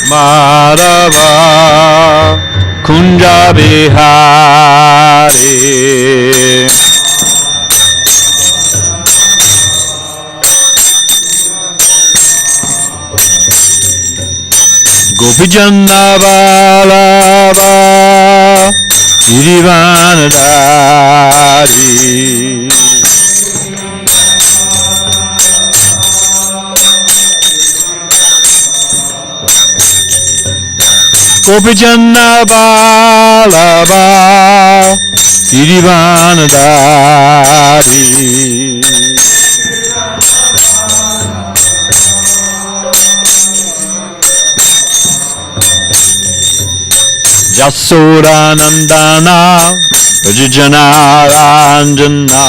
Madhava Kunja Bihari Gopijana Vallabha Girivanadari Gopijana Vallabha Girivanadari Jasoda Nandana Rajajana Ranjana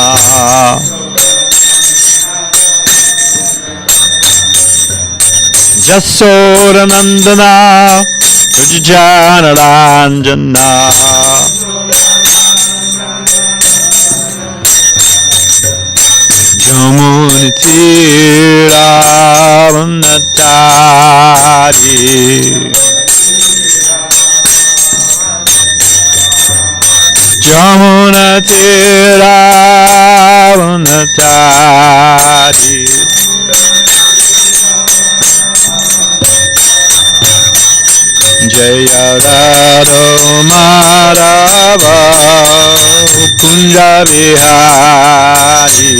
Jasoda Nandana Rajajana Ranjana Jamuni Tira Vanatari Jamuna Tira Vanatari Jaya Radha Madhava Kunja Bihari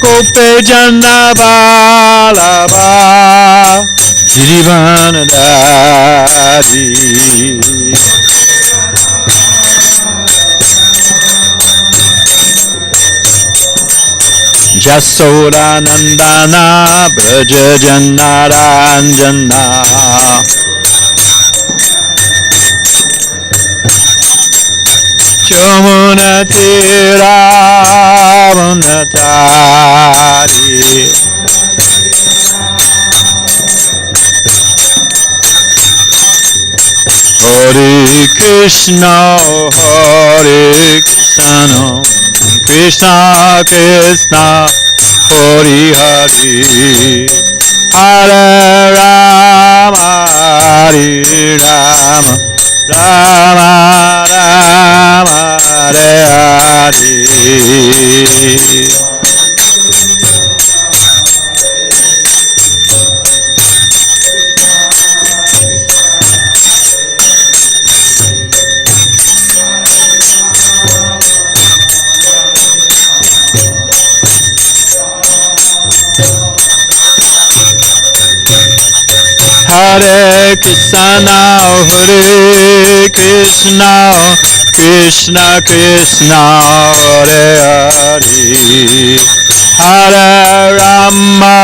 Gopijana Vallabha Girivanadari Jasoda Nandana Brajajana Ranjana Jamuna Tira Vanatari Hare Krishna Hare Krishna Krishna Krishna Hare Hare Hare Rama Hare Rama Rama Rama Hare Hare Hare Krishna, Hare Krishna, Krishna Krishna, Hare Hare, Hare Rama,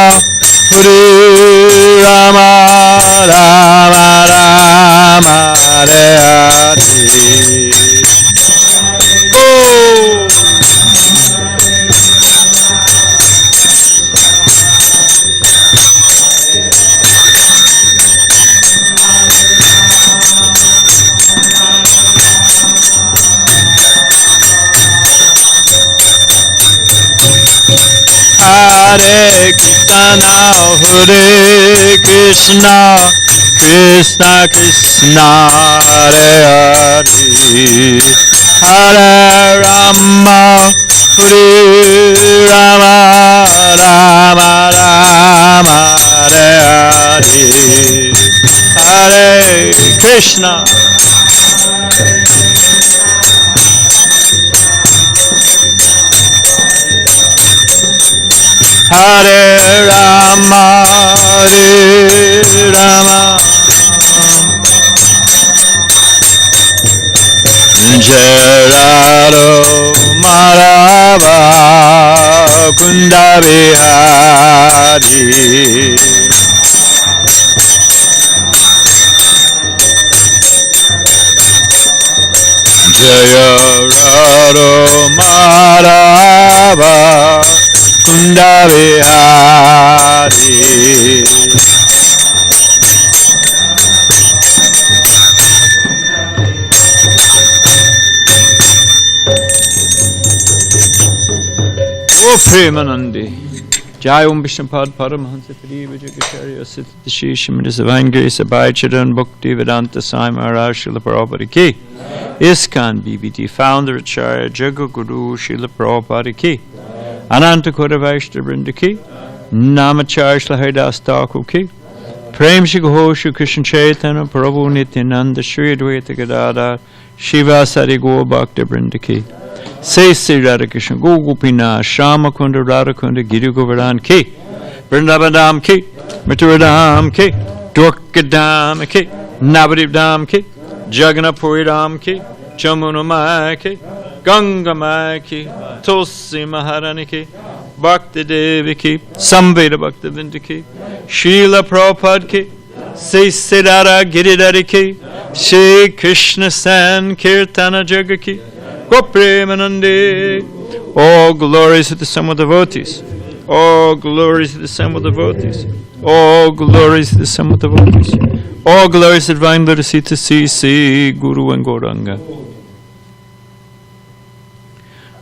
Hare Rama, Rama Rama, Hare Hare. Oh! Hare Krishna, Hare Krishna, Krishna Krishna, Hare Hare, Hare Rama, Hare Rama, Rama Rama, Hare Hare, Hare Krishna. Hare Rama, Hare Rama, Jaya Radha Madhava Kunda Bihari. Jaya Radha Madhava Kunda Vihari. O Premanandi. Jai Om Vishnupad Paramahansa Tri Vijayacharya Siddhanta Shishimita Savangiri Sabai Charan Bhakti Vedanta Sai Maharaj Srila Prabhupada Ki. ISKCON BBT Founder Acharya Jagaguru Srila Prabhupada Ki. Ananta Kota Vaishnava Vrinda Ki. Namacharya Srila Haridas Thakur Ki. Prem Shri Gaho Shri Krishna Chaitanya Prabhu Nityananda Shri Advaita Gadadhar Shiva Sari Gaur Bhakta Vrinda Ki. Say Sri Radha Krishna Gopinath Shama Kunda Radha Kunda Giri Govardhan Ki. Vrindavadam Ki. Maturadam Ki. Dwarkadam Ki. Navadipdam Ki. Jagannapuridam Ki. Chamunamai Ki. Gangamai Ki. Tulsi Maharani Ki. Bhakti Devi Ki. Samveda Bhakti Vinda Ki. Srila Prabhupada Ki. Say Siddhara Giridhari Ki. Shri Krishna Sankirtana Jaga Ki. Gopremanandi. All glories to the Sum of devotees. All glories to the Sum of devotees. All glories to the Sum of devotees. All glories to Divine Lord Sita C. Guru and Gauranga.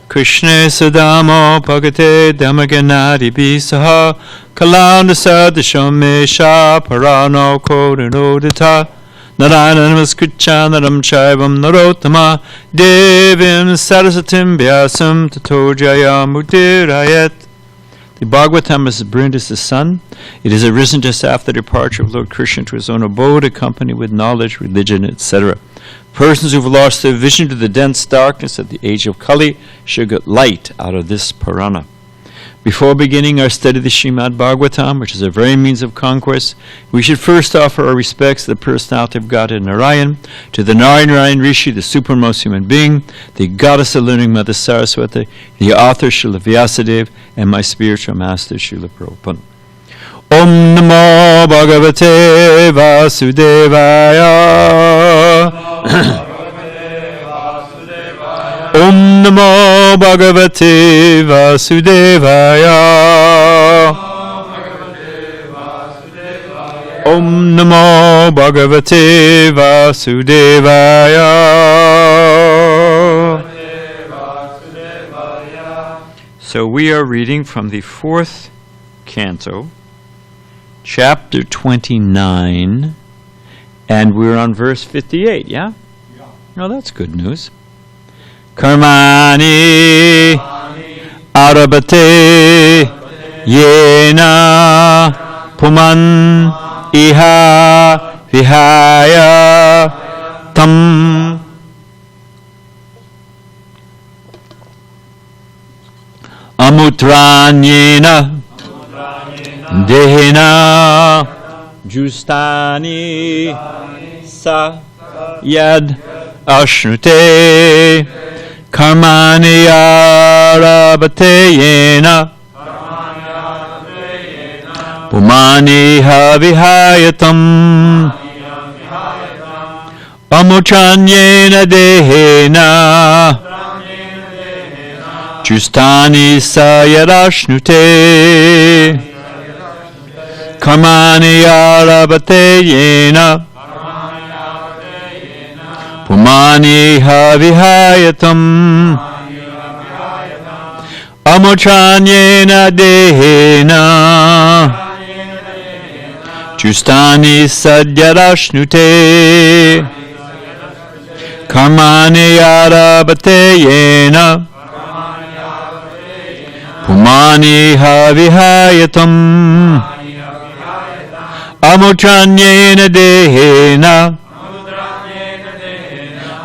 Krishna Sadamo Bhagate Damaganadi Bisaha Kalanda Sadashomesha Parano Kodanodita Narayana Namaskritchanaram Chaivam Narottama Devim Sarasatim Vyasam Tato Jaya Mudirayat. The Bhagavatam is Brinda's son. It is arisen just after the departure of Lord Krishna to his own abode, accompanied with knowledge, religion, etc. Persons who have lost their vision to the dense darkness of the age of Kali should get light out of this Purana. Before beginning our study of the Srimad Bhagavatam, which is our very means of conquest, we should first offer our respects to the personality of Godhead Narayan, to the Narayan Rishi, the supremmost human being, the goddess of learning Mother Saraswati, the author Srila Vyasadeva, and my spiritual master Srila Prabhupada. Om Namo Bhagavate Vasudevaya. Om Namo Bhagavate Vasudevaya. Om Namo Bhagavate Vasudevaya. So we are reading from the 4th canto, chapter 29, and we're on verse 58, yeah? Oh, that's good news. Karmani arabate yena puman iha vihaya tam amutranyena dehena justani sa yad ashnute Karmani arabateyena Pumani havihayatam Amuchanyena dehena Justani sayarashnute Karmani arabateyena Pumani havihayatam Amuchanyena dehena Justani sadyarashnute Karmani arabateyena Pumani havihayatam Amuchanyena dehena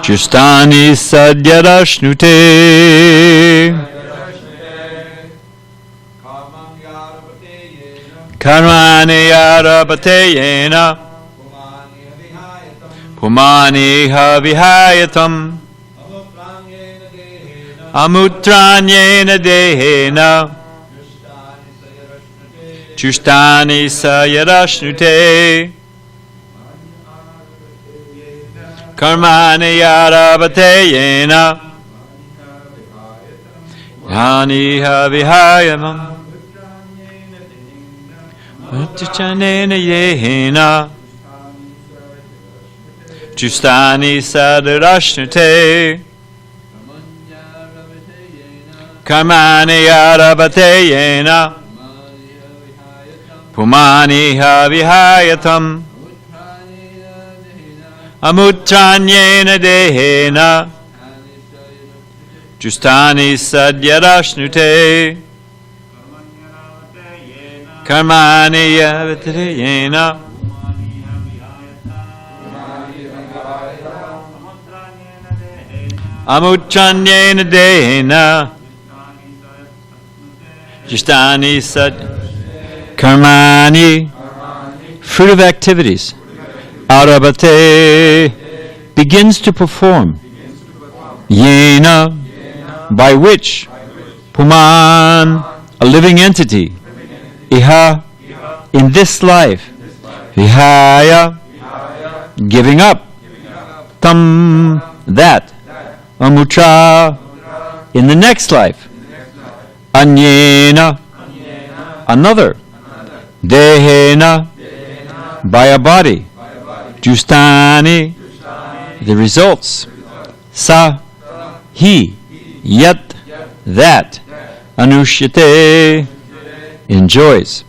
Justani sadyarashnute. Karmani arabateyena Pumani havihayatam Amutranyena dehena Justani sayarashnute. Karmani arabateyena Yani havihayamam Chanena Yehena Justani Sadarashnate Karmani Arabate Yena Pumani Havihayatam Amutranyena Dehena Justani Sadyarashnute Karmani Yavatayena Amutranyena Dehena Justani Sad Karmani, fruit of activities. Arabate, begins to perform. Yena, by which. Puman, a living entity. Iha, in this life. Vihaya, giving up. Tam, that. Amutra, in the next life. Anyena, another. Dehena, by a body. Justani, the results. Sa, he. Yet, that. Anushyate, enjoys.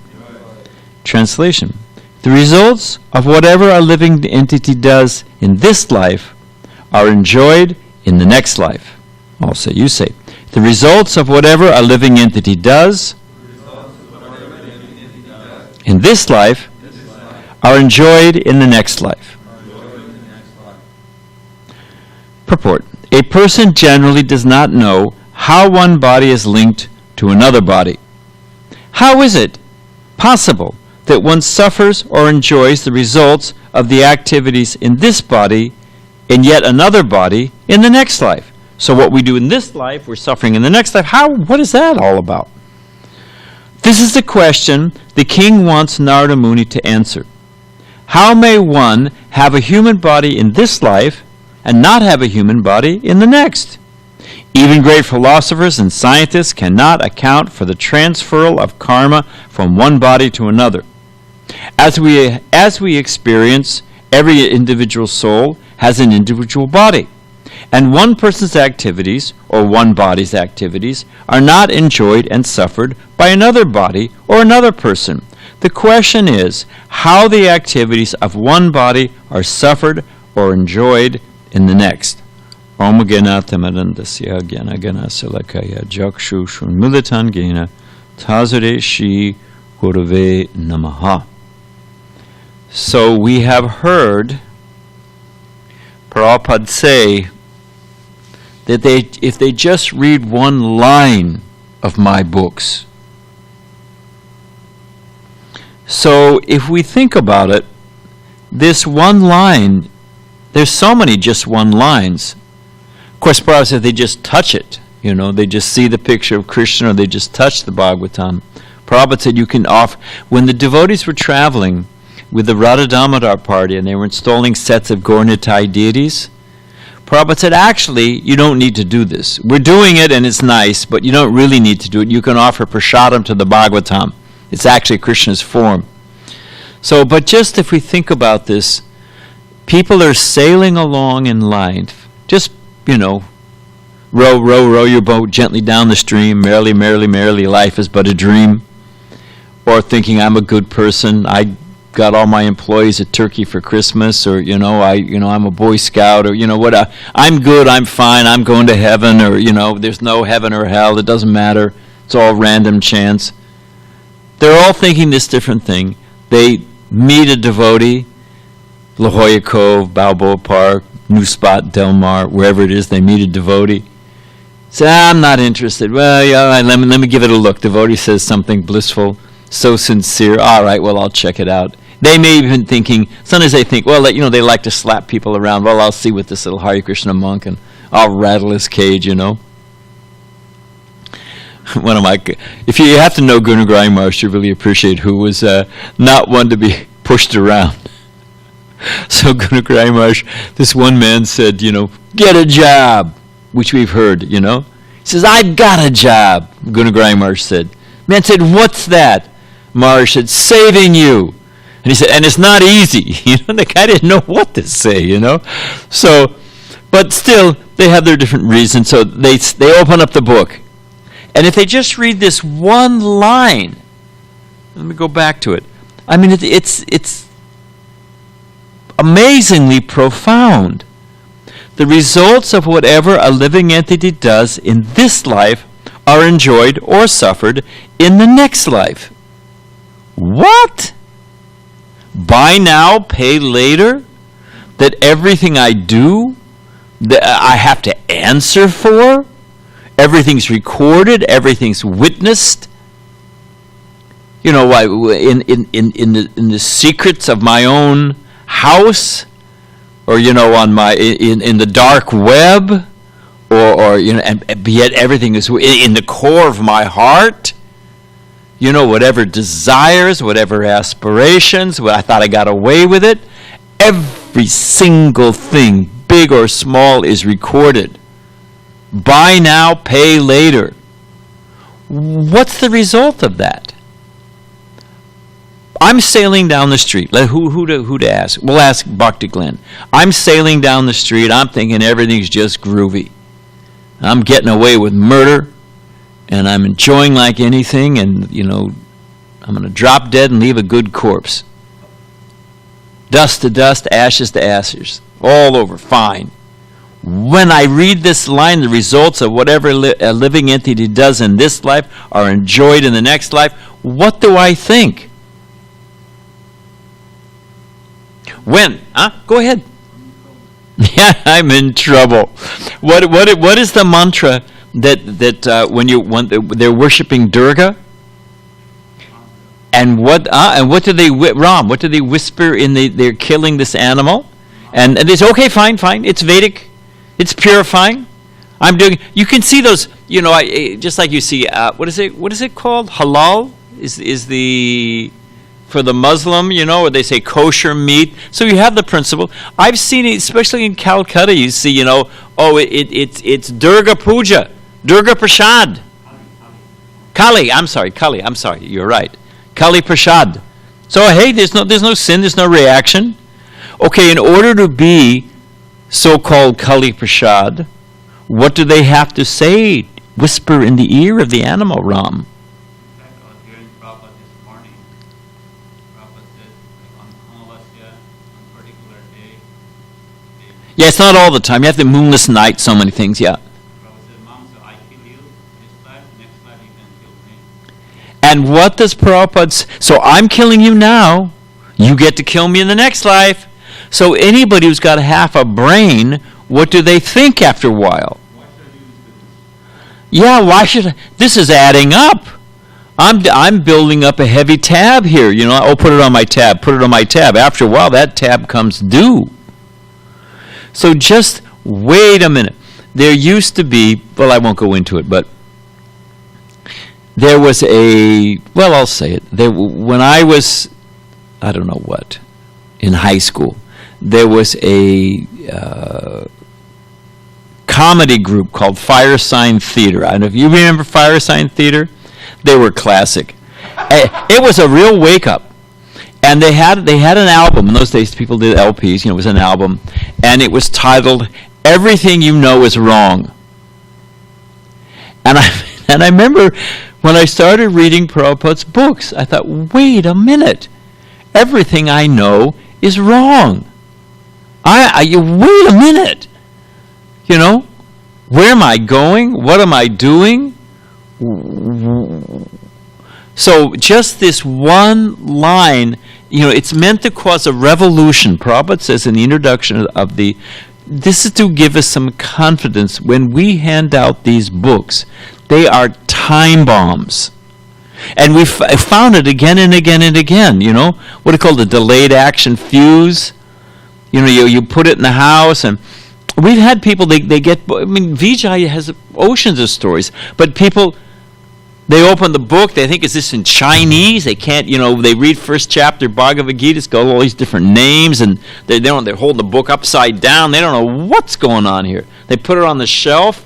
Translation. The results of whatever a living entity does in this life are enjoyed in the next life. Also, you say. The results of whatever a living entity does in this life are enjoyed in the next life. Purport. A person generally does not know how one body is linked to another body. How is it possible that one suffers or enjoys the results of the activities in this body in yet another body in the next life? So what we do in this life, we're suffering in the next life. What is that all about? This is the question the king wants Narada Muni to answer. How may one have a human body in this life and not have a human body in the next? Even great philosophers and scientists cannot account for the transferal of karma from one body to another. As we experience, every individual soul has an individual body. And one person's activities, or one body's activities, are not enjoyed and suffered by another body or another person. The question is how the activities of one body are suffered or enjoyed in the next. Om Ganatamadandasya Gyanagana Salakaya Jakshu Shunmudatan Gena Tazare Shi Gurave Namaha. So we have heard Prabhupada say that if they just read one line of my books. So if we think about it, this one line, there's so many just one lines. Of course, Prabhupada said they just touch it. They just see the picture of Krishna or they just touch the Bhagavatam. Prabhupada said you can when the devotees were traveling with the Radha Damodar party and they were installing sets of Gaurnitai deities, Prabhupada said, actually, you don't need to do this. We're doing it and it's nice, but you don't really need to do it. You can offer prasadam to the Bhagavatam. It's actually Krishna's form. So, but just if we think about this, people are sailing along in life. Just, row, row, row your boat gently down the stream. Merrily, merrily, merrily, life is but a dream. Or thinking, I'm a good person. I got all my employees a turkey for Christmas, or I'm a Boy Scout, or what? I'm good, I'm fine, I'm going to heaven, or there's no heaven or hell. It doesn't matter. It's all random chance. They're all thinking this different thing. They meet a devotee, La Jolla Cove, Balboa Park, New Spot, Del Mar, wherever it is. They meet a devotee. Say, I'm not interested. Well, yeah, let me give it a look. Devotee says something blissful, so sincere. All right, well, I'll check it out. They may have been thinking, sometimes they think, well, they like to slap people around. Well, I'll see with this little Hare Krishna monk and I'll rattle his cage, If you have to know Gunagraj Maharaj, you really appreciate who was not one to be pushed around. So Gunagraj Maharaj, this one man said, get a job, which we've heard, He says, I've got a job, Gunagraj Maharaj said. Man said, what's that? Maharaj said, saving you. And he said, and it's not easy. The guy didn't know what to say, So, but still, they have their different reasons. So they open up the book. And if they just read this one line, let me go back to it. I mean, it's amazingly profound. The results of whatever a living entity does in this life are enjoyed or suffered in the next life. What? Buy now, pay later? That everything I do, that I have to answer for? Everything's recorded, everything's witnessed? In the secrets of my own house, or on my in the dark web, or and yet everything is in the core of my heart. Whatever desires, whatever aspirations, I thought I got away with it. Every single thing, big or small, is recorded. Buy now, pay later. What's the result of that? I'm sailing down the street. Who to ask? We'll ask Bhakti Glenn. I'm sailing down the street. I'm thinking everything's just groovy. I'm getting away with murder, and I'm enjoying like anything, and, I'm going to drop dead and leave a good corpse. Dust to dust, ashes to ashes. All over, fine. When I read this line, the results of whatever a living entity does in this life are enjoyed in the next life, what do I think? When? Go ahead. Yeah, I'm in trouble. What is the mantra that when they're worshiping Durga? And what do they Ram? What do they whisper they're killing this animal? And they say, okay, fine, it's Vedic, it's purifying. I'm doing. You can see those. Just like you see. What is it called? Halal is the. For the Muslim, where they say kosher meat. So you have the principle. I've seen it, especially in Calcutta, you see, it's Durga Puja, Durga Prasad. Kali, I'm sorry, you're right. Kali Prasad. So, hey, there's no sin, there's no reaction. Okay, in order to be so-called Kali Prasad, what do they have to say? Whisper in the ear of the animal, Ram. Yeah, it's not all the time. You have the moonless night, so many things, yeah. And what does Prabhupada say? So I'm killing you now. You get to kill me in the next life. So anybody who's got half a brain, what do they think after a while? Yeah, why should I? This is adding up. I'm building up a heavy tab here. I'll put it on my tab. Put it on my tab. After a while, that tab comes due. So just wait a minute. There used to be, well, I won't go into it, but there was I'll say it. When I was, I don't know what, in high school, there was a comedy group called Firesign Theater. I don't know if you remember Firesign Theater. They were classic. It was a real wake-up. And they had an album. In those days, people did LPs. It was an album. And it was titled, Everything You Know Is Wrong. And I remember when I started reading Prabhupada's books, I thought, wait a minute. Everything I know is wrong. Wait a minute. Where am I going? What am I doing? So just this one line, it's meant to cause a revolution. Prabhupada says in the introduction of this is to give us some confidence when we hand out these books. They are time bombs. And we've found it again and again and again, what do you call the delayed action fuse? You put it in the house, and we've had people, they get, Vijay has oceans of stories, but people, they open the book, they think, is this in Chinese? They can't, they read first chapter Bhagavad Gita, it's got all these different names, and they're holding the book upside down. They don't know what's going on here. They put it on the shelf.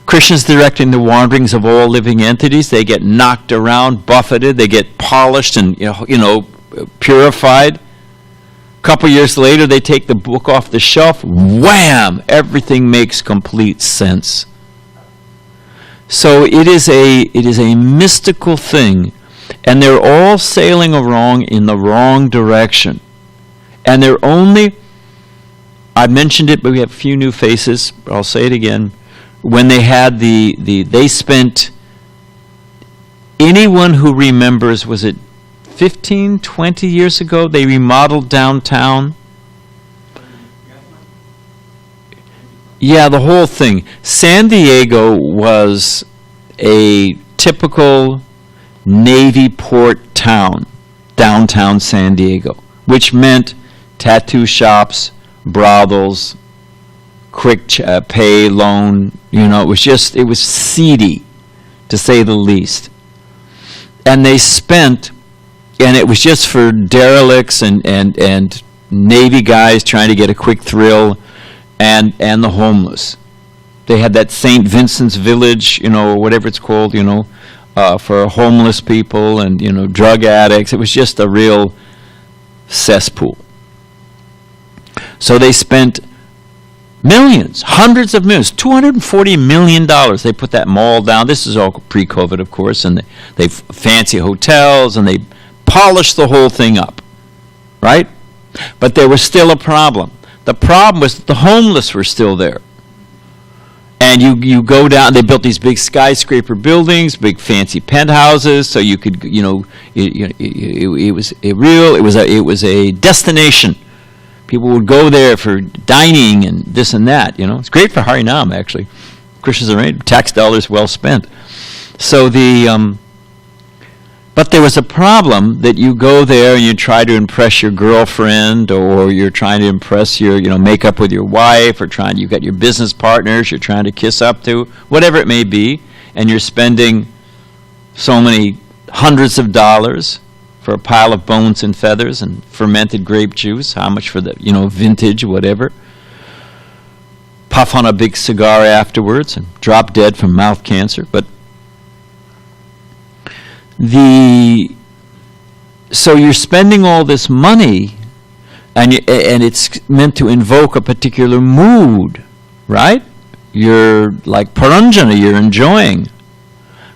Krishna's directing the wanderings of all living entities. They get knocked around, buffeted, they get polished and purified. A couple years later, they take the book off the shelf. Wham! Everything makes complete sense. So it is a mystical thing, and they're all sailing along in the wrong direction. And they're only, I mentioned it, but we have a few new faces. I'll say it again. When they had they spent, anyone who remembers, was it 15, 20 years ago, they remodeled downtown? Yeah, the whole thing. SanDiego was a typical Navy port town, downtown SanDiego, which meant tattoo shops, brothels, quick pay loan, it was seedy, to say the least. And they spent, and it was just for derelicts and Navy guys trying to get a quick thrill, and the homeless. They had that St. Vincent's Village, or whatever it's called, for homeless people and, drug addicts. It was just a real cesspool. So they spent millions, hundreds of millions, $240 million. They put that mall down. This is all pre-COVID, of course, and they fancy hotels, and they polished the whole thing up, right? But there was still a problem. The problem was that the homeless were still there. And you go down, they built these big skyscraper buildings, big fancy penthouses, so you could, it was a destination. People would go there for dining and this and that, It's great for Harinam, actually. Krishna's arrangement, tax dollars well spent. So but there was a problem that you go there and you try to impress your girlfriend, or you're trying to impress your, make up with your wife, or you've got your business partners you're trying to kiss up to, whatever it may be, and you're spending so many hundreds of dollars for a pile of bones and feathers and fermented grape juice, how much for the, vintage, whatever. Puff on a big cigar afterwards and drop dead from mouth cancer, but so you're spending all this money, and it's meant to invoke a particular mood, right? You're like Paranjana, you're enjoying.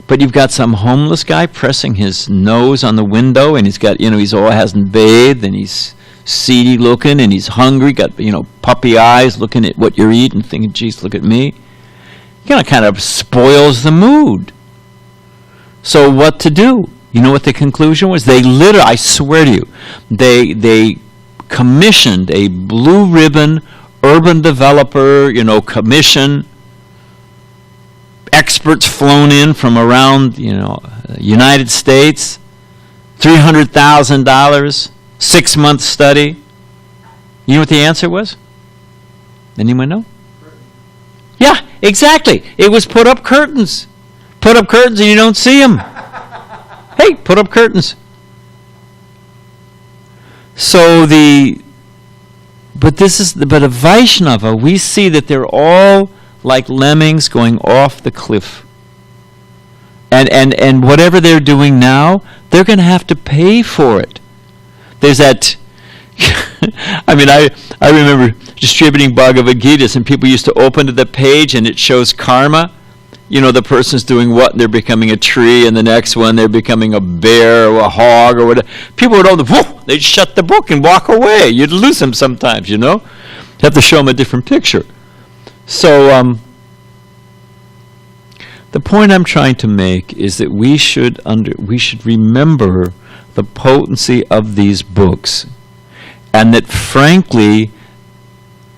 But you've got some homeless guy pressing his nose on the window, and he's got, hasn't bathed, and he's seedy looking, and he's hungry, got, puppy eyes looking at what you're eating, thinking, geez, look at me. Kind of spoils the mood. So what to do? You know what the conclusion was? They literally, I swear to you, they commissioned a blue ribbon urban developer, commission, experts flown in from around, United States, $300,000, 6-month study. You know what the answer was? Anyone know? Yeah, exactly. It was put up curtains. Put up curtains and you don't see them. Hey, put up curtains. So but a Vaishnava, we see that they're all like lemmings going off the cliff. And whatever they're doing now, they're going to have to pay for it. There's that, I remember distributing Bhagavad Gita's, and people used to open to the page and it shows karma. The person's doing what, and they're becoming a tree, and the next one they're becoming a bear or a hog or whatever. People would they'd shut the book and walk away. You'd lose them sometimes, You have to show them a different picture. So the point I'm trying to make is that we should remember the potency of these books, and that frankly,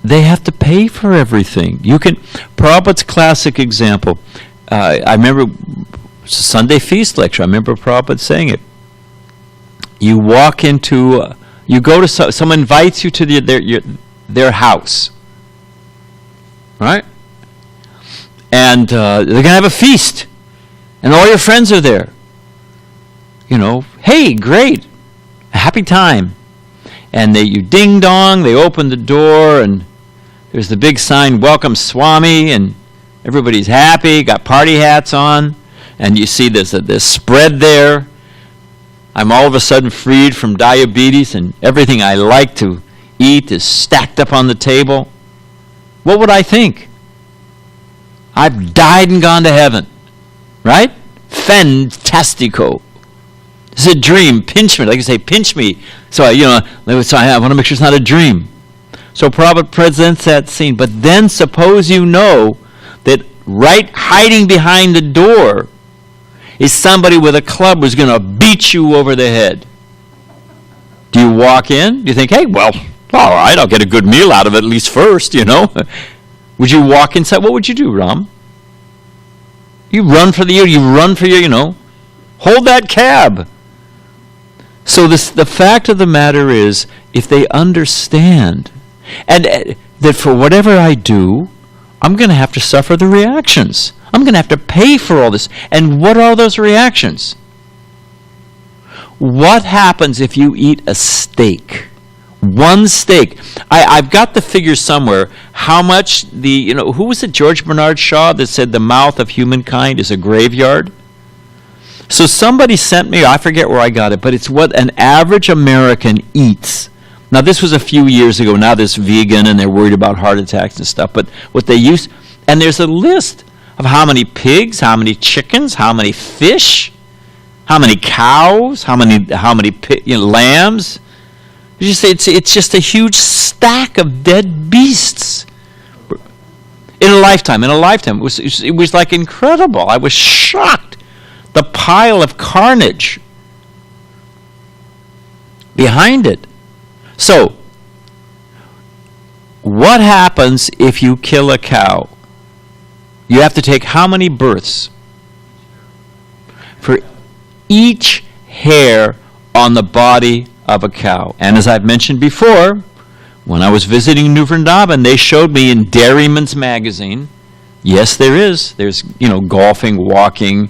they have to pay for everything. Prabhupada's classic example, I remember Sunday feast lecture, I remember Prabhupada saying it. You walk into, you go to, someone invites you to their house, right? And they're going to have a feast, and all your friends are there. Hey, great, a happy time. And you ding dong, they open the door, and there's the big sign, welcome Swami, and Everybody's happy, got party hats on, and you see this spread there. I'm all of a sudden freed from diabetes, and everything I like to eat is stacked up on the table. What would I think? I've died and gone to heaven, right? Fantastico. It's a dream. Pinch me, like you say, pinch me. So I want to make sure it's not a dream. So Prabhupada presents that scene. But then suppose you know that right hiding behind the door is somebody with a club who's going to beat you over the head. Do you walk in? Do you think, hey, well, all right, I'll get a good meal out of it at least first, Would you walk inside? What would you do, Ram? You run for your, hold that cab. So the fact of the matter is, if they understand, and that for whatever I do, I'm going to have to suffer the reactions. I'm going to have to pay for all this. And what are those reactions? What happens if you eat a steak? One steak. I've got the figure somewhere. How much who was it, George Bernard Shaw, that said the mouth of humankind is a graveyard? So somebody sent me, I forget where I got it, but it's what an average American eats. Now this was a few years ago. Now there's vegan and they're worried about heart attacks and stuff. But what they use, and there's a list of how many pigs, how many chickens, how many fish, how many cows, how many lambs. You just say it's just a huge stack of dead beasts in a lifetime. It was like incredible. I was shocked. The pile of carnage behind it. So, what happens if you kill a cow? You have to take how many births? For each hair on the body of a cow. And as I've mentioned before, when I was visiting New Vrindavan, they showed me in Dairyman's magazine. Yes, there is. There's, golfing, walking,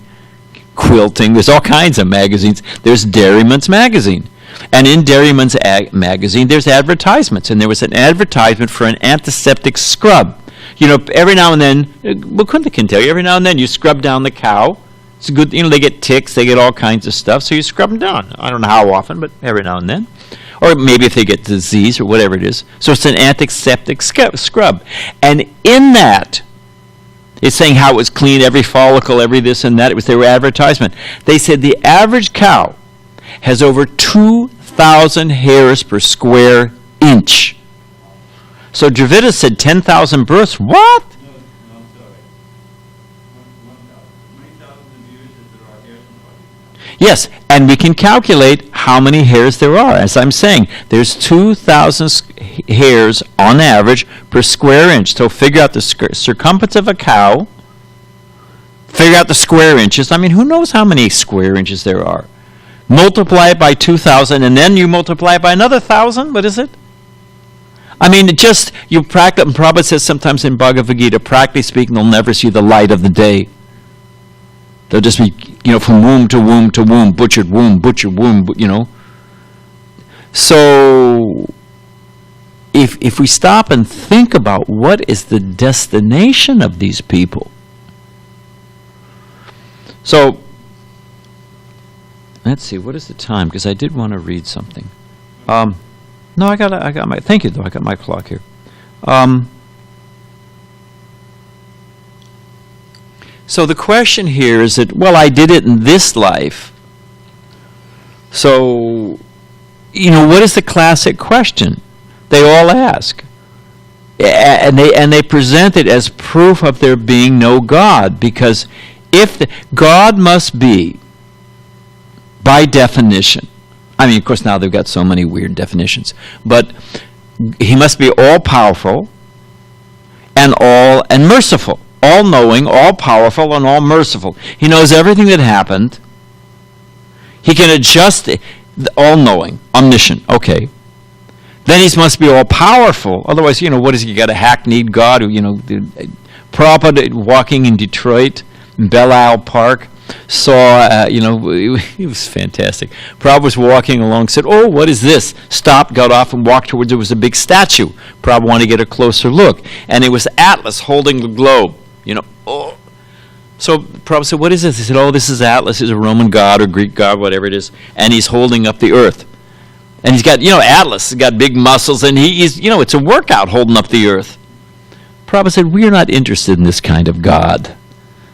quilting. There's all kinds of magazines. There's Dairyman's magazine. And in Dairyman's magazine, there's advertisements. And there was an advertisement for an antiseptic scrub. Every now and then, Mukunda can tell you, every now and then you scrub down the cow. It's good, they get ticks, they get all kinds of stuff, so you scrub them down. I don't know how often, but every now and then. Or maybe if they get disease or whatever it is. So it's an antiseptic scrub. And in that, it's saying how it was clean, every follicle, every this and that. It was their advertisement. They said the average cow has over 2,000 hairs per square inch. So Dravida said 10,000 births. What? No, I'm sorry. 1,000. 20,000 years that there are hairs in the body. Yes, and we can calculate how many hairs there are. As I'm saying, there's 2,000 hairs on average per square inch. So figure out the circumference of a cow. Figure out the square inches. I mean, who knows how many square inches there are? Multiply it by 2,000, and then you multiply it by another 1,000. What is it? I mean, you practice, and Prabhupada says sometimes in Bhagavad Gita, practically speaking, they'll never see the light of the day. They'll just be, from womb to womb to womb, butchered womb, So, if we stop and think about what is the destination of these people. So, let's see, what is the time? Because I did want to read something. No, I got my, thank you though, I got my clock here. So the question here is that, well, I did it in this life. So, what is the classic question they all ask? And they present it as proof of there being no God, because God must be, by definition, I mean, of course, now they've got so many weird definitions. But he must be all-powerful and merciful. All-knowing, all-powerful, and all-merciful. He knows everything that happened. He can adjust all-knowing, omniscient. Okay. Then he must be all-powerful. Otherwise, what is he? You got a hackneyed God who, Prabhupada walking in Detroit, in Belle Isle Park, saw, it was fantastic. Prabhupada was walking along, said, oh, what is this? Stopped, got off, and walked towards, it was a big statue. Prabhupada wanted to get a closer look. And it was Atlas holding the globe, oh. So Prabhupada said, what is this? He said, oh, this is Atlas. He's a Roman god or Greek god, whatever it is. And he's holding up the earth. And he's got, Atlas has got big muscles, and he's, it's a workout holding up the earth. Prabhupada said, we are not interested in this kind of God.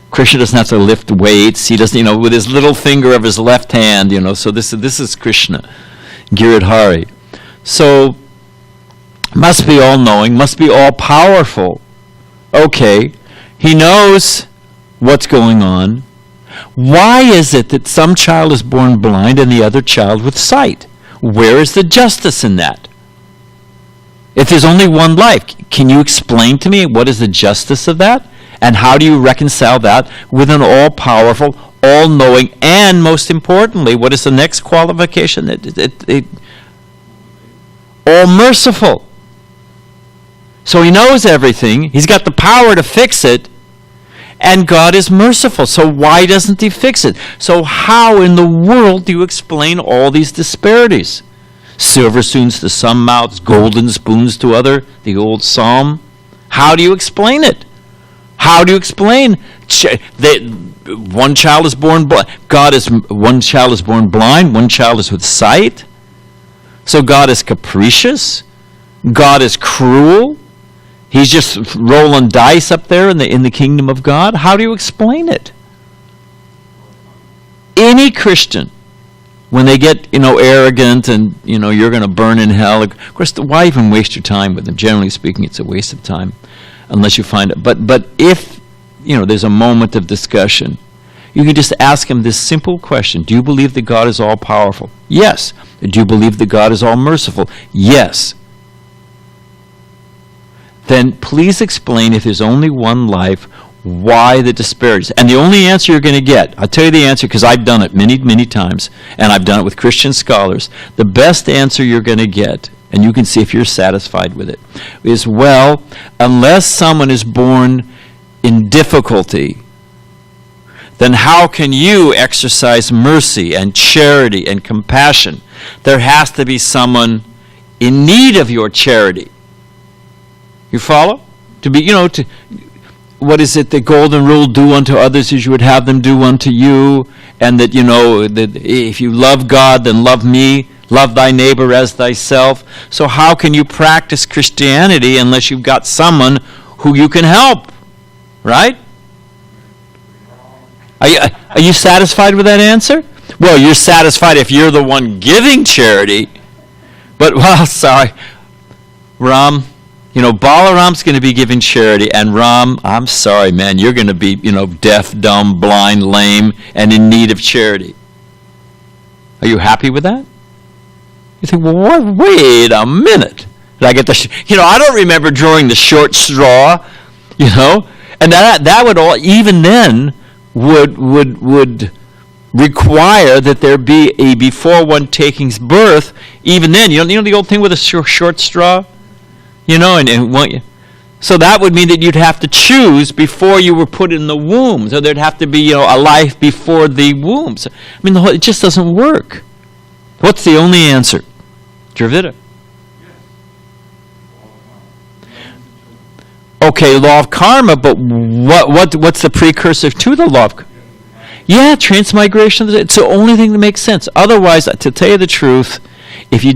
Krishna doesn't have to lift weights. He doesn't, with his little finger of his left hand, so this is Krishna, Giridhari. So, must be all-knowing, must be all-powerful. Okay, he knows what's going on. Why is it that some child is born blind and the other child with sight? Where is the justice in that? If there's only one life, can you explain to me what is the justice of that? And how do you reconcile that with an all-powerful, all-knowing, and most importantly, what is the next qualification? All-merciful. So he knows everything. He's got the power to fix it. And God is merciful, so why doesn't he fix it? So how in the world do you explain all these disparities? Silver spoons to some mouths, golden spoons to other, the old psalm. How do you explain it? How do you explain that one child is born blind? One child is born blind, one child is with sight. So God is capricious. God is cruel. He's just rolling dice up there in the kingdom of God. How do you explain it? Any Christian, when they get arrogant and you're going to burn in hell, of course, why even waste your time with them? Generally speaking, it's a waste of time, unless you find it. But if there's a moment of discussion, you can just ask him this simple question: do you believe that God is all powerful? Yes. Do you believe that God is all merciful? Yes. Then please explain, if there's only one life, why the disparities. And the only answer you're going to get, I'll tell you the answer because I've done it many, many times, and I've done it with Christian scholars. The best answer you're going to get, and you can see if you're satisfied with it, is, well, unless someone is born in difficulty, then how can you exercise mercy and charity and compassion? There has to be someone in need of your charity. You follow? To be, what is it, the golden rule, do unto others as you would have them do unto you, and that, that if you love God, then love me, love thy neighbor as thyself. So how can you practice Christianity unless you've got someone who you can help? Right? Are you satisfied with that answer? Well, you're satisfied if you're the one giving charity, but, well, sorry, Ram, Balaram's going to be giving charity, and Ram, I'm sorry, man, you're going to be, deaf, dumb, blind, lame, and in need of charity. Are you happy with that? You think, well, what? Wait a minute. Did I get the, I don't remember drawing the short straw, and that would all, even then, would require that there be a before one taking's birth. Even then, the old thing with a short straw. So that would mean that you'd have to choose before you were put in the womb. So there'd have to be, a life before the womb. So, it just doesn't work. What's the only answer? Dravida. Okay, law of karma, but what's the precursor to the law of karma? Yeah, transmigration. It's the only thing that makes sense. Otherwise, to tell you the truth, if you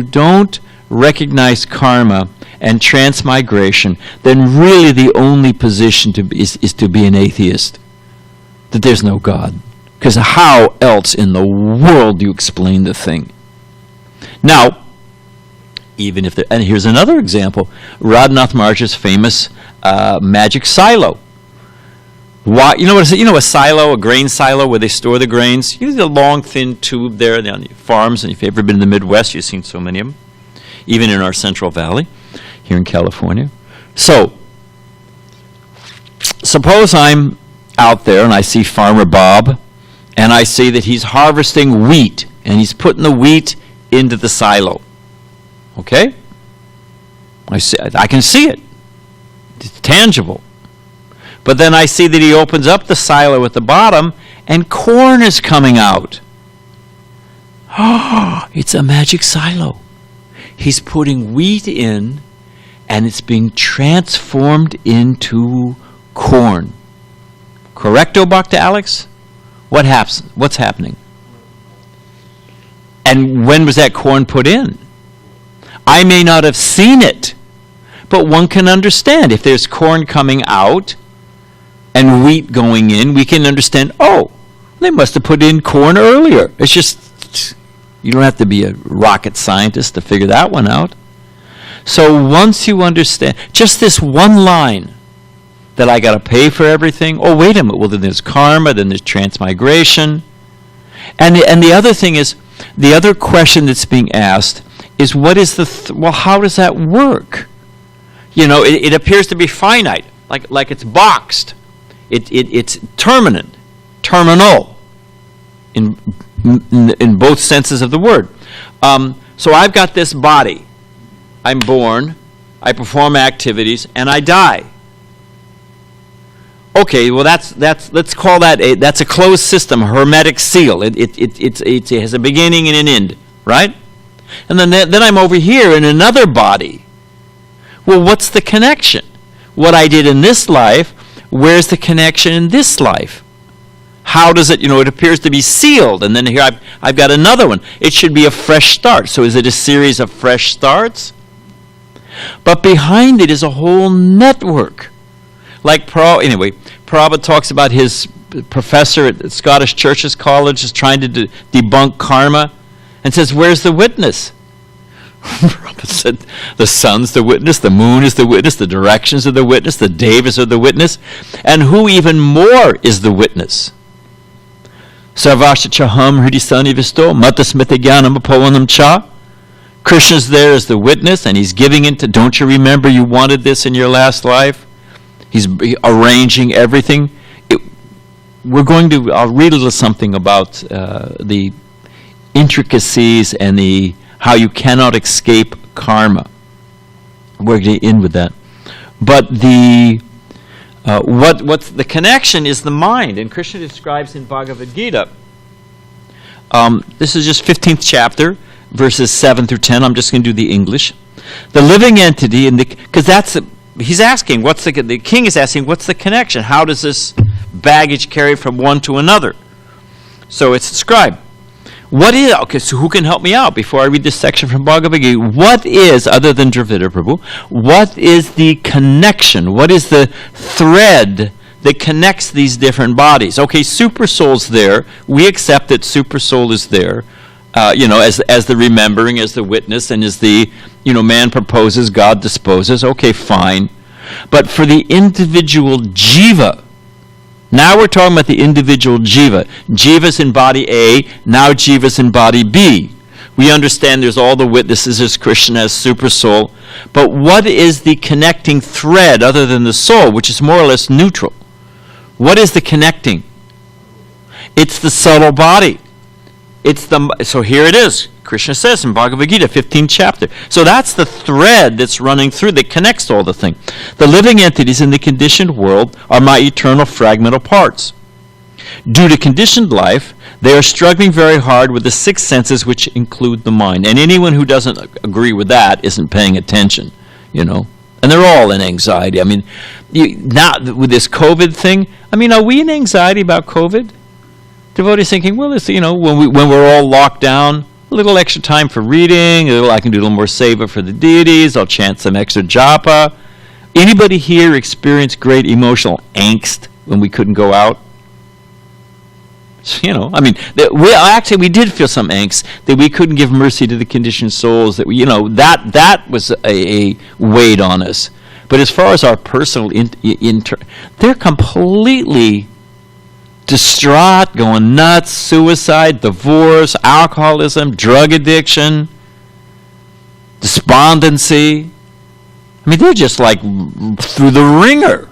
don't recognize karma and transmigration, then really the only position is to be an atheist. That there's no God. Because how else in the world do you explain the thing? Now, even if and here's another example, Radhanath Maharaj's famous magic silo. Why? You know what? A silo, a grain silo, where they store the grains. You see the long, thin tube there on the farms, and if you've ever been in the Midwest, you've seen so many of them. Even in our Central Valley, here in California. So, suppose I'm out there and I see Farmer Bob, and I see that he's harvesting wheat, and he's putting the wheat into the silo. Okay? I can see it. It's tangible. But then I see that he opens up the silo at the bottom, and corn is coming out. Oh, it's a magic silo. He's putting wheat in, and it's being transformed into corn. Correcto, Bhakti Alex? What happens? What's happening? And when was that corn put in? I may not have seen it, but one can understand. If there's corn coming out and wheat going in, we can understand, oh, they must have put in corn earlier. It's just, you don't have to be a rocket scientist to figure that one out. So once you understand, just this one line, that I got to pay for everything. Oh, wait a minute. Well, then there's karma, then there's transmigration. And the other thing is, the other question that's being asked is, what is well, how does that work? You know, it appears to be finite, like it's boxed. It's terminal, in both senses of the word. So I've got this body. I'm born, I perform activities, and I die. Okay, well let's call that that's a closed system, a hermetic seal. It has a beginning and an end, right? And then I'm over here in another body. Well, what's the connection? What I did in this life, where's the connection in this life? How does it, it appears to be sealed, and then here I've got another one. It should be a fresh start. So is it a series of fresh starts? But behind it is a whole network. Like Prabhupada talks about his professor at Scottish Churches College is trying to debunk karma, and says, where's the witness? Prabhupada said, the sun's the witness, the moon is the witness, the directions are the witness, the devas are the witness, and who even more is the witness? Sarvasha chaham hridisani visto, matasmita jnanam apovanam cha. Krishna's there as the witness, and he's giving it to, don't you remember you wanted this in your last life? He's arranging everything. I'll read a little something about the intricacies and how you cannot escape karma. We're going to end with that. But what's the connection is the mind. And Krishna describes in Bhagavad Gita, this is just 15th chapter, verses 7 through 10. I'm just going to do the English. The living entity, because that's he's asking, the king is asking, what's the connection? How does this baggage carry from one to another? So it's described. Okay, so who can help me out before I read this section from Bhagavad Gita? What is, other than Dravida Prabhu, what is the connection? What is the thread that connects these different bodies? Okay, Super Soul's there. We accept that Super Soul is there, as the remembering, as the witness, and as the, man proposes, God disposes. Okay, fine. But for the individual jiva, now we're talking about the individual jiva. Jiva's in body A, now jiva's in body B. We understand there's all the witnesses, there's Krishna as Super Soul. But what is the connecting thread other than the soul, which is more or less neutral? What is the connecting? It's the subtle body. So here it is. Krishna says in Bhagavad Gita, 15th chapter. So that's the thread that's running through that connects all the thing. The living entities in the conditioned world are my eternal fragmental parts. Due to conditioned life, they are struggling very hard with the six senses, which include the mind. And anyone who doesn't agree with that isn't paying attention, And they're all in anxiety. I mean, now with this COVID thing, are we in anxiety about COVID? Devotees thinking, well, it's, when we're all locked down, a little extra time for reading, I can do a little more seva for the deities, I'll chant some extra japa. Anybody here experience great emotional angst when we couldn't go out? So, we did feel some angst that we couldn't give mercy to the conditioned souls, that that was a weight on us. But as far as our personal they're completely distraught, going nuts, suicide, divorce, alcoholism, drug addiction, despondency. They're just like through the ringer.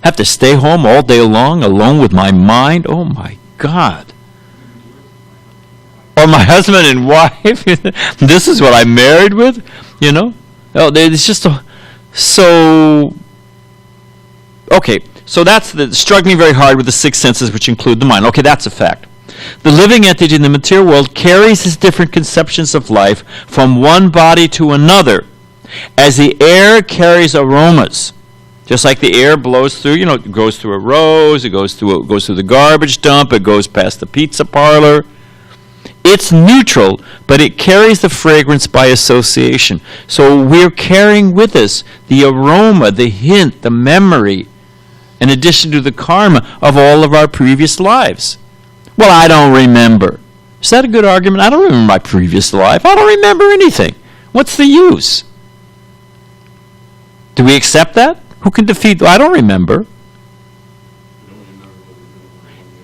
Have to stay home all day long, alone with my mind. Oh my God. Or my husband and wife. This is what I'm married with, Oh, it's just so. Okay. So that's the struggling very hard with the six senses, which include the mind. Okay, that's a fact. The living entity in the material world carries his different conceptions of life from one body to another, as the air carries aromas. Just like the air blows through, it goes through a rose, it goes through the garbage dump, it goes past the pizza parlor. It's neutral, but it carries the fragrance by association. So we're carrying with us the aroma, the hint, the memory, in addition to the karma of all of our previous lives. Well, I don't remember. Is that a good argument? I don't remember my previous life. I don't remember anything. What's the use? Do we accept that? Who can defeat? I don't remember.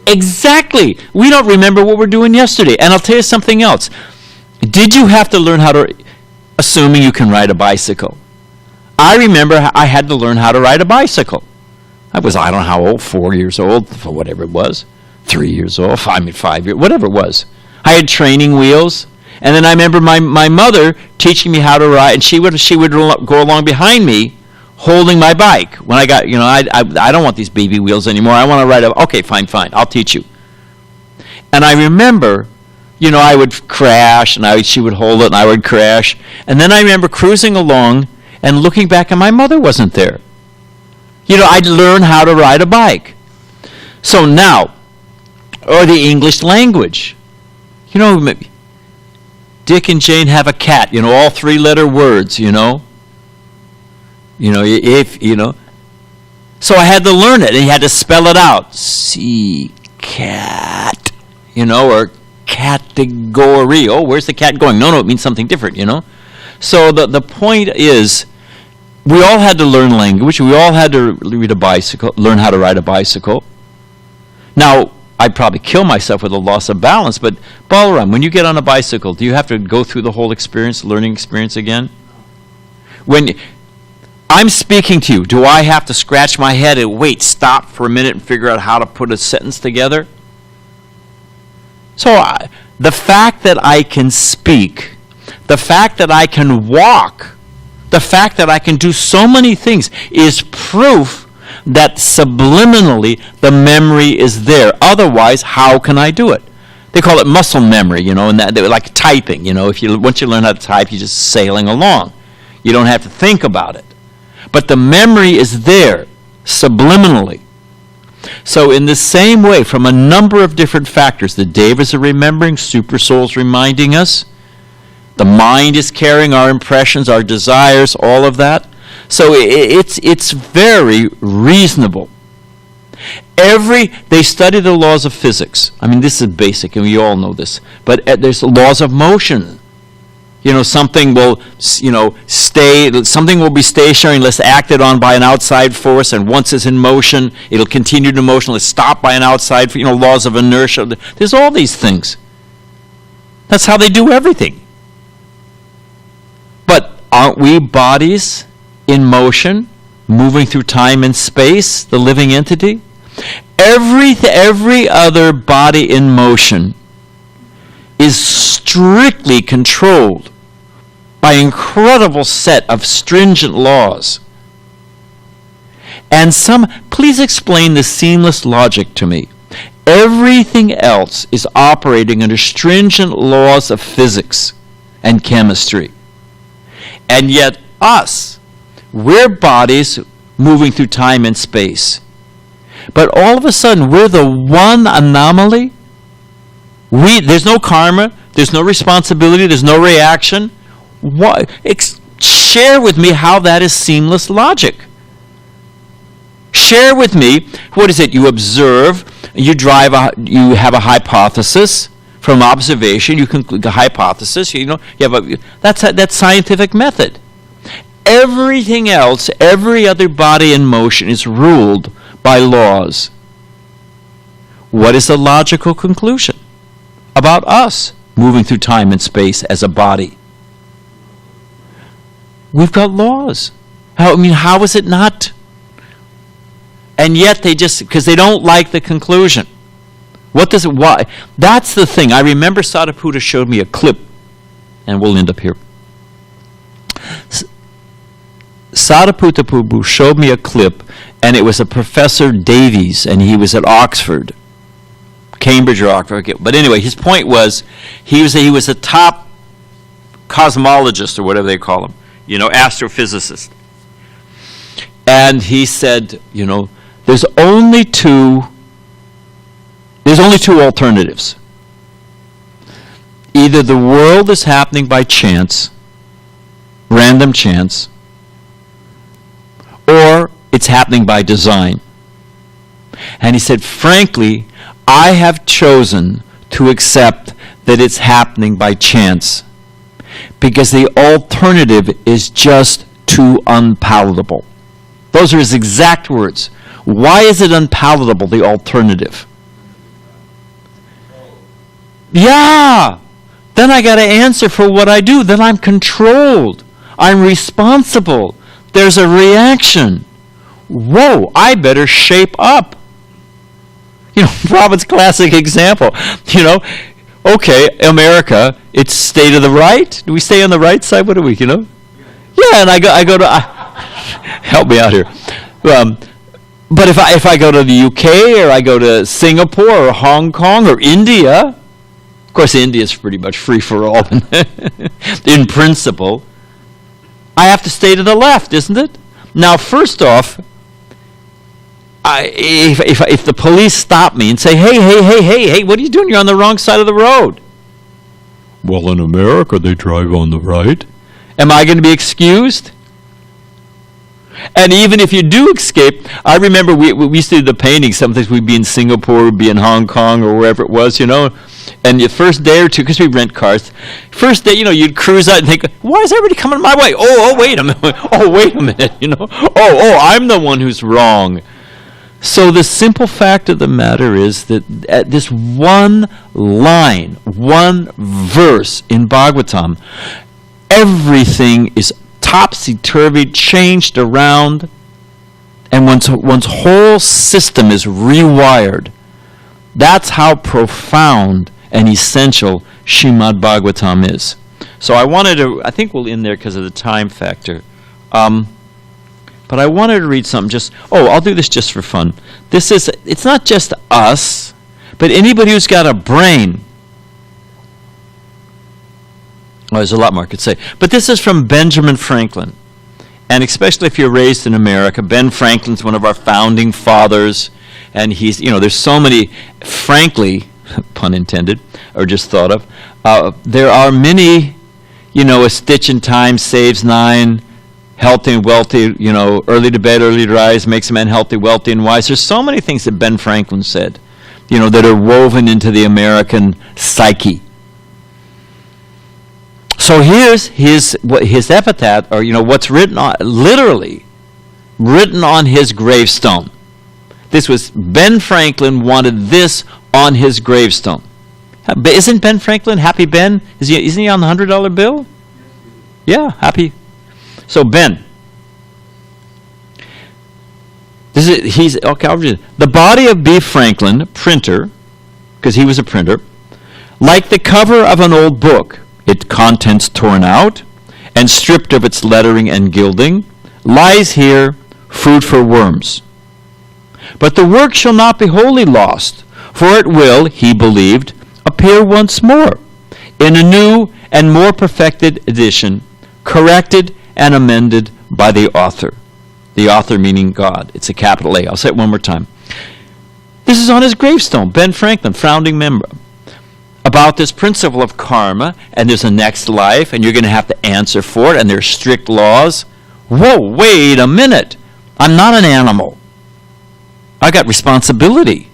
Exactly. We don't remember what we're doing yesterday. And I'll tell you something else. Did you have to learn how to, assuming you can ride a bicycle? I remember I had to learn how to ride a bicycle. I don't know how old, 4 years old, whatever it was, 3 years old, 5 years, whatever it was. I had training wheels. And then I remember my mother teaching me how to ride, and she would go along behind me, holding my bike. When I got, I don't want these baby wheels anymore. I want to ride okay, fine, I'll teach you. And I remember, I would crash, and she would hold it, and I would crash. And then I remember cruising along and looking back, and my mother wasn't there. I'd learn how to ride a bike. So now, or the English language. Dick and Jane have a cat, all 3-letter words, So I had to learn it, and you had to spell it out. See, cat, or category. Oh, where's the cat going? No, it means something different, So the point is, we all had to learn language. We all had to learn how to ride a bicycle. Now, I'd probably kill myself with a loss of balance, but Balaram, when you get on a bicycle, do you have to go through the whole learning experience again? When I'm speaking to you, do I have to scratch my head and stop for a minute and figure out how to put a sentence together? So the fact that I can speak, the fact that I can walk, the fact that I can do so many things is proof that subliminally the memory is there. Otherwise, how can I do it? They call it muscle memory, and that like typing. Once you learn how to type, you're just sailing along. You don't have to think about it. But the memory is there subliminally. So in the same way, from a number of different factors, the devas are remembering, super souls reminding us, the mind is carrying our impressions, our desires, all of that. So it's very reasonable. They study the laws of physics. I mean, this is basic, and we all know this. But there's laws of motion. Something will, something will be stationary unless acted on by an outside force, and once it's in motion, it'll continue to motion unless stopped by an outside, laws of inertia. There's all these things. That's how they do everything. But aren't we bodies in motion, moving through time and space, the living entity? Every other body in motion is strictly controlled by an incredible set of stringent laws. And please explain the seamless logic to me. Everything else is operating under stringent laws of physics and chemistry. And yet we're bodies moving through time and space. But all of a sudden, we're the one anomaly. There's no karma, there's no responsibility, there's no reaction. Share with me how that is seamless logic. Share with me, what is it? You observe, you have a hypothesis. From observation, you conclude a hypothesis. That's scientific method. Everything else, every other body in motion is ruled by laws. What is the logical conclusion about us moving through time and space as a body? We've got laws. How is it not? And yet because they don't like the conclusion. Why? That's the thing. I remember Sadhaputta showed me a clip, and we'll end up here. Sadhaputta Prabhu showed me a clip, and it was a Professor Davies, and he was at Oxford, Cambridge or Oxford. But anyway, his point was, he was a top cosmologist, or whatever they call him, astrophysicist. And he said, there's only two alternatives. Either the world is happening by chance, random chance, or it's happening by design. And he said, frankly, I have chosen to accept that it's happening by chance, because the alternative is just too unpalatable. Those are his exact words. Why is it unpalatable, the alternative? Yeah! Then I got to answer for what I do. Then I'm controlled. I'm responsible. There's a reaction. Whoa, I better shape up. Robin's classic example. Okay, America, it's state of the right. Do we stay on the right side? What do we, Yeah, and I go to, help me out here. But if I go to the UK, or I go to Singapore or Hong Kong or India, of course India is pretty much free for all in principle, I have to stay to the left, isn't it? Now, first off, if the police stop me and say, hey, what are you doing? You're on the wrong side of the road. Well, in America, they drive on the right. Am I going to be excused? And even if you do escape, I remember we used to do the painting. Sometimes we'd be in Singapore, we'd be in Hong Kong, or wherever it was, And the first day or two, because we rent cars, first day, you'd cruise out and think, why is everybody coming my way? Oh, wait a minute. Oh, wait a minute, Oh, I'm the one who's wrong. So the simple fact of the matter is that at this one line, one verse in Bhagavatam, everything is topsy-turvy, changed around, and one's whole system is rewired. That's how profound and essential Srimad Bhagavatam is. So I think we'll end there because of the time factor. But I wanted to read something I'll do this just for fun. It's not just us, but anybody who's got a brain. Well, there's a lot more I could say. But this is from Benjamin Franklin. And especially if you're raised in America, Ben Franklin's one of our founding fathers. And he's, there's so many, frankly, pun intended, or just thought of, there are many, a stitch in time saves 9, healthy and wealthy, early to bed, early to rise, makes a man healthy, wealthy, and wise. There's so many things that Ben Franklin said, that are woven into the American psyche. So here's his epitaph, or what's literally written on his gravestone. This was Ben Franklin wanted this on his gravestone. Isn't Ben Franklin Happy Ben? Isn't he on the $100 bill? Yeah, happy. So Ben, I'll read it. The body of B. Franklin, printer, because he was a printer, like the cover of an old book, its contents torn out and stripped of its lettering and gilding, lies here, food for worms. But the work shall not be wholly lost, for it will, he believed, appear once more in a new and more perfected edition, corrected and amended by the author. The author meaning God. It's a capital A. I'll say it one more time. This is on his gravestone, Ben Franklin, founding member, about this principle of karma, and there's a next life, and you're going to have to answer for it, and there's strict laws. Whoa, wait a minute. I'm not an animal. I got responsibility.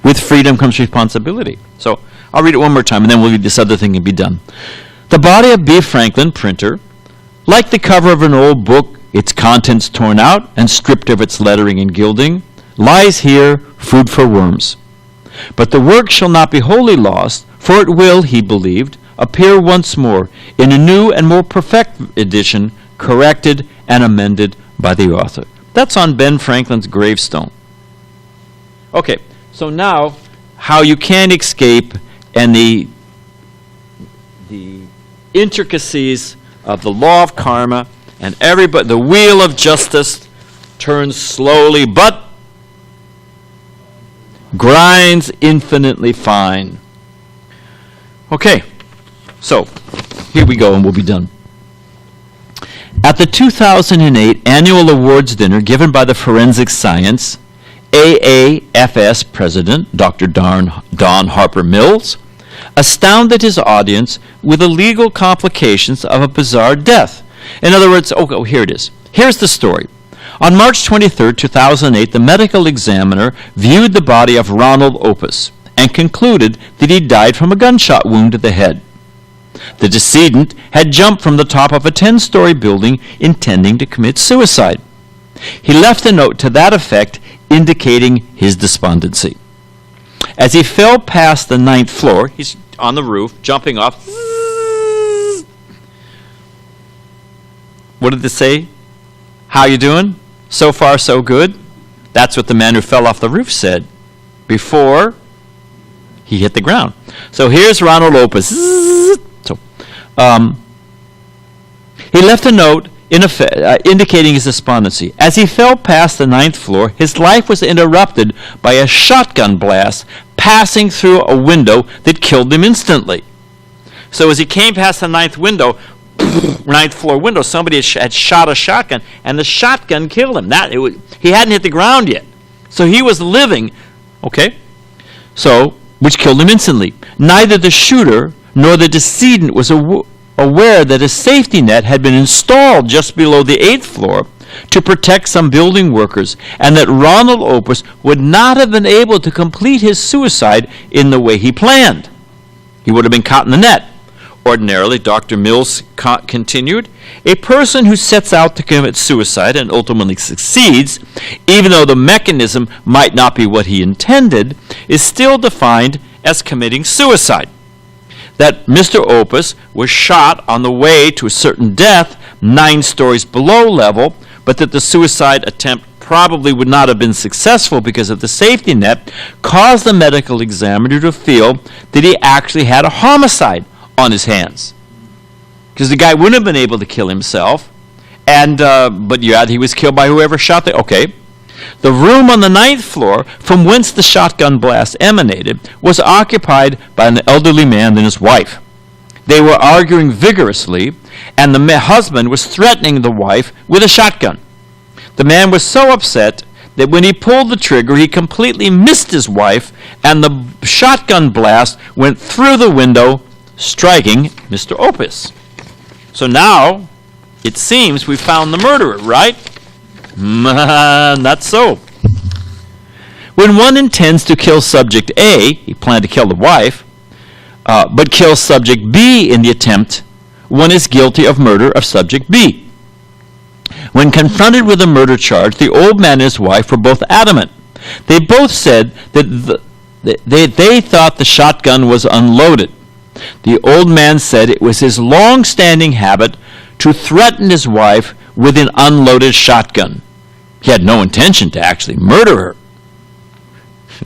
With freedom comes responsibility. So I'll read it one more time, and then we'll read this other thing and be done. The body of B. Franklin, printer, like the cover of an old book, its contents torn out and stripped of its lettering and gilding, lies here, food for worms. But the work shall not be wholly lost, for it will, he believed, appear once more in a new and more perfect edition, corrected and amended by the author. That's on Ben Franklin's gravestone. Okay, so now, how you can't escape and the intricacies of the law of karma, and everybody, the wheel of justice turns slowly, but grinds infinitely fine. Okay, so here we go, and we'll be done. At the 2008 annual awards dinner given by the Forensic Science, AAFS President Dr. Don Harper Mills astounded his audience with the legal complications of a bizarre death. In other words, here it is. Here's the story. On March 23, 2008, the medical examiner viewed the body of Ronald Lopez and concluded that he died from a gunshot wound to the head. The decedent had jumped from the top of a 10-story building intending to commit suicide. He left a note to that effect indicating his despondency. As he fell past the 9th floor, he's on the roof, jumping off. What did it say? How you doing? So far, so good? That's what the man who fell off the roof said before he hit the ground. So here's Ronald Lopez. He left a note indicating his despondency. As he fell past the 9th floor, his life was interrupted by a shotgun blast passing through a window that killed him instantly. So as he came past the 9th floor window, somebody had shot a shotgun, and the shotgun killed him. He hadn't hit the ground yet. So he was living, which killed him instantly. Neither the shooter nor the decedent was aware that a safety net had been installed just below the 8th floor to protect some building workers, and that Ronald Lopez would not have been able to complete his suicide in the way he planned. He would have been caught in the net. Ordinarily, Dr. Mills continued, a person who sets out to commit suicide and ultimately succeeds, even though the mechanism might not be what he intended, is still defined as committing suicide. That Mr. Lopez was shot on the way to a certain death 9 stories below level, but that the suicide attempt probably would not have been successful because of the safety net, caused the medical examiner to feel that he actually had a homicide on his hands. Because the guy wouldn't have been able to kill himself, but he was killed by whoever shot the room on the 9th floor from whence the shotgun blast emanated was occupied by an elderly man and his wife. They were arguing vigorously, and the husband was threatening the wife with a shotgun. The man was so upset that when he pulled the trigger, he completely missed his wife, and the shotgun blast went through the window, striking Mr. Lopez. So now, it seems we found the murderer, right? Not so. When one intends to kill subject A, he planned to kill the wife, but kills subject B in the attempt, one is guilty of murder of subject B. When confronted with a murder charge, the old man and his wife were both adamant. They both said that they thought the shotgun was unloaded. The old man said it was his long-standing habit to threaten his wife with an unloaded shotgun. He had no intention to actually murder her.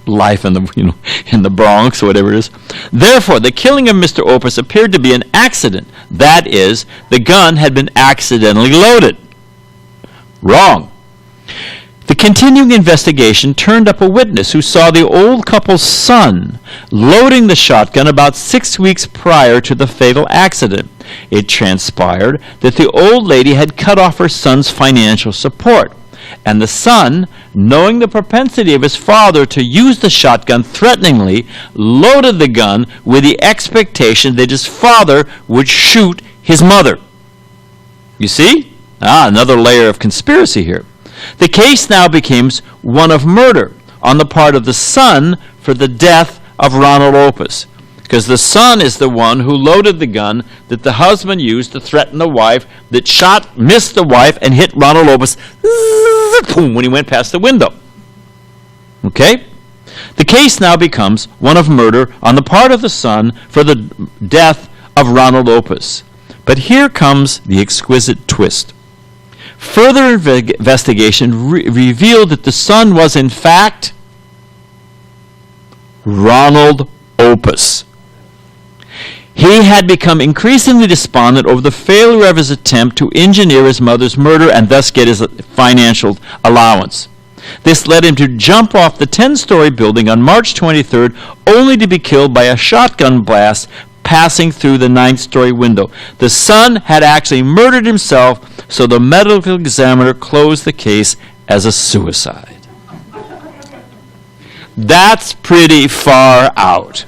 Life in the Bronx or whatever it is. Therefore, the killing of Mr. Lopez appeared to be an accident. That is, the gun had been accidentally loaded. Wrong. The continuing investigation turned up a witness who saw the old couple's son loading the shotgun about 6 weeks prior to the fatal accident. It transpired that the old lady had cut off her son's financial support, and the son, knowing the propensity of his father to use the shotgun threateningly, loaded the gun with the expectation that his father would shoot his mother. You see? Another layer of conspiracy here. The case now becomes one of murder on the part of the son for the death of Ronald Lopez, because the son is the one who loaded the gun that the husband used to threaten the wife, that missed the wife, and hit Ronald Lopez when he went past the window. Okay? The case now becomes one of murder on the part of the son for the death of Ronald Lopez. But here comes the exquisite twist. Further investigation revealed that the son was, in fact, Ronald Lopez. He had become increasingly despondent over the failure of his attempt to engineer his mother's murder and thus get his financial allowance. This led him to jump off the 10-story building on March 23rd, only to be killed by a shotgun blast passing through the 9th-story window. The son had actually murdered himself, so the medical examiner closed the case as a suicide. That's pretty far out.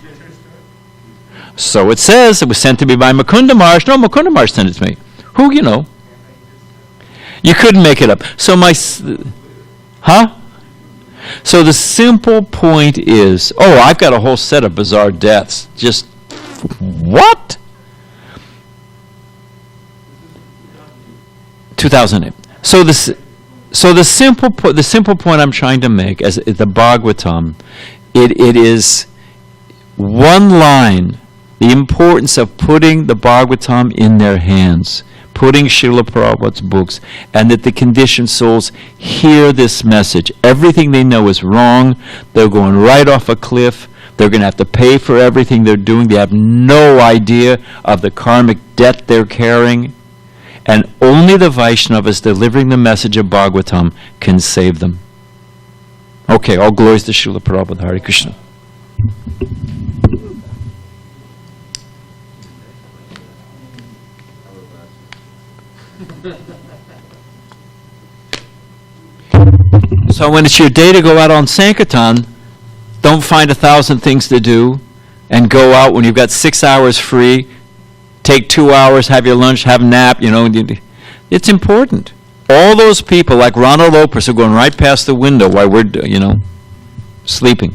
So it says it was sent to me by Mukunda Marsh. No, Mukunda Marsh sent it to me. Who, you know. You couldn't make it up. So So the simple point is, I've got a whole set of bizarre deaths. Just, what? 2008. So the simple point I'm trying to make, as the Bhagavatam, it is one line, the importance of putting the Bhagavatam in their hands, putting Srila Prabhupada's books, and that the conditioned souls hear this message. Everything they know is wrong. They're going right off a cliff. They're going to have to pay for everything they're doing. They have no idea of the karmic debt they're carrying. And only the Vaishnavas delivering the message of Bhagavatam can save them. Okay, all glories to Srila Prabhupada. Hare Krishna. So when it's your day to go out on Sankirtan, don't find 1,000 things to do and go out when you've got 6 hours free. Take 2 hours, have your lunch, have a nap, It's important. All those people like Ronald Lopez are going right past the window while we're, sleeping.